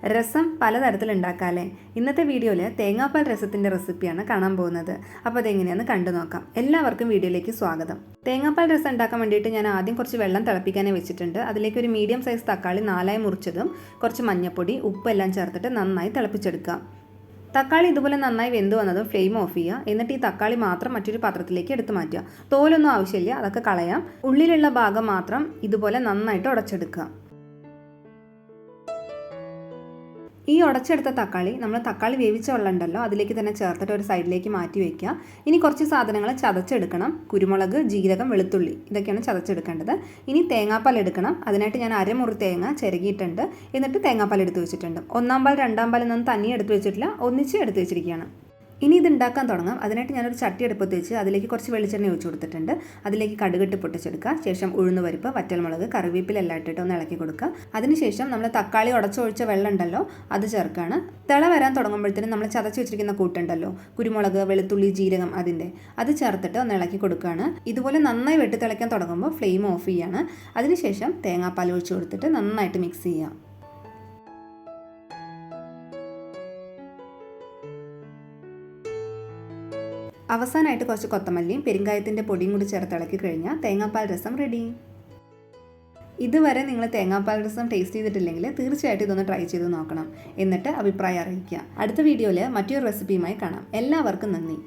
രസം പലതരത്തിൽ ഉണ്ടാക്കാമല്ലേ? ഇന്നത്തെ വീഡിയോയിൽ തേങ്ങാപ്പാൽ രസത്തിൻ്റെ റെസിപ്പിയാണ് കാണാൻ പോകുന്നത്. അപ്പോൾ അതെങ്ങനെയാണെന്ന് കണ്ടു നോക്കാം. എല്ലാവർക്കും വീഡിയോയിലേക്ക് സ്വാഗതം. തേങ്ങാപ്പാൽ രസം ഉണ്ടാക്കാൻ വേണ്ടിയിട്ട് ഞാൻ ആദ്യം കുറച്ച് വെള്ളം തിളപ്പിക്കാനേ വെച്ചിട്ടുണ്ട്. അതിലേക്ക് ഒരു മീഡിയം സൈസ് തക്കാളി 4 മുറിച്ചതും കുറച്ച് മഞ്ഞൾപ്പൊടി ഉപ്പെല്ലാം ചേർത്തിട്ട് നന്നായി തിളപ്പിച്ചെടുക്കാം. തക്കാളി ഇതുപോലെ നന്നായി വെന്ത് വന്നതും ഫ്ലെയിം ഓഫ് ചെയ്യുക. എന്നിട്ട് ഈ തക്കാളി മാത്രം മറ്റൊരു പാത്രത്തിലേക്ക് എടുത്ത് മാറ്റുക. തോലൊന്നും ആവശ്യമില്ല, അതൊക്കെ കളയാം. ഉള്ളിലുള്ള ഭാഗം മാത്രം ഇതുപോലെ നന്നായിട്ട് ഉടച്ചെടുക്കുക. ഈ ഉടച്ചെടുത്ത തക്കാളി നമ്മൾ തക്കാളി വേവിച്ച വെള്ളം ഉണ്ടല്ലോ അതിലേക്ക് തന്നെ ചേർത്തിട്ട് ഒരു സൈഡിലേക്ക് മാറ്റി വയ്ക്കുക. ഇനി കുറച്ച് സാധനങ്ങൾ ചതച്ചെടുക്കണം. കുരുമുളക്, ജീരകം, വെളുത്തുള്ളി ഇതൊക്കെയാണ് ചതച്ചെടുക്കേണ്ടത്. ഇനി തേങ്ങാപ്പാൽ എടുക്കണം. അതിനായിട്ട് ഞാൻ അരമുറി തേങ്ങ ചിരകിയിട്ടുണ്ട്. എന്നിട്ട് തേങ്ങാപ്പാൽ എടുത്ത് വെച്ചിട്ടുണ്ട്. 1-ാം പാൽ 2-ാം പാൽ എന്നൊന്നും തനിയെ എടുത്ത് വെച്ചിട്ടില്ല, ഒന്നിച്ച് എടുത്ത് വെച്ചിരിക്കുകയാണ്. ഇനി ഇത് ഉണ്ടാക്കാൻ തുടങ്ങാം. അതിനായിട്ട് ഞാനൊരു ചട്ടി അടുപ്പത്ത് വെച്ച് അതിലേക്ക് കുറച്ച് വെളിച്ചെണ്ണ ഒഴിച്ചു കൊടുത്തിട്ടുണ്ട്. അതിലേക്ക് കടുകിട്ട് പൊട്ടിച്ചെടുക്കുക. ശേഷം ഉഴുന്നുപരിപ്പ്, വറ്റൽമുളക്, കറിവേപ്പില എല്ലാം ഇട്ടിട്ട് ഒന്ന് ഇളക്കി കൊടുക്കുക. അതിനുശേഷം നമ്മൾ തക്കാളി ഉടച്ചൊഴിച്ച വെള്ളം ഉണ്ടല്ലോ അത് ചേർക്കുകയാണ്. തിള വരാൻ തുടങ്ങുമ്പോഴത്തേനും നമ്മൾ ചതച്ച് വെച്ചിരിക്കുന്ന കൂട്ടുണ്ടല്ലോ, കുരുമുളക്, വെളുത്തുള്ളി, ജീരകം അത് ചേർത്തിട്ട് ഒന്ന് ഇളക്കി കൊടുക്കുകയാണ്. ഇതുപോലെ നന്നായി വെട്ടി തിളയ്ക്കാൻ തുടങ്ങുമ്പോൾ ഫ്ലെയിം ഓഫ് ചെയ്യാണ്. അതിനുശേഷം തേങ്ങാപ്പാൽ ഒഴിച്ചു കൊടുത്തിട്ട് നന്നായിട്ട് മിക്സ് ചെയ്യുക. അവസാനമായിട്ട് കുറച്ച് കൊത്തമല്ലിയും പെരിങ്കായത്തിൻ്റെ പൊടിയും കൂടി ചേർത്ത് ഇളക്കി കഴിഞ്ഞാൽ തേങ്ങാപ്പാൽ രസം റെഡി. ഇതുവരെ നിങ്ങൾ തേങ്ങാപ്പാൽ രസം ടേസ്റ്റ് ചെയ്തിട്ടില്ലെങ്കിൽ തീർച്ചയായിട്ടും ഇതൊന്ന് ട്രൈ ചെയ്ത് നോക്കണം. എന്നിട്ട് അഭിപ്രായം അറിയിക്കുക. അടുത്ത വീഡിയോയിൽ മറ്റൊരു റെസിപ്പിയുമായി കാണാം. എല്ലാവർക്കും നന്ദി.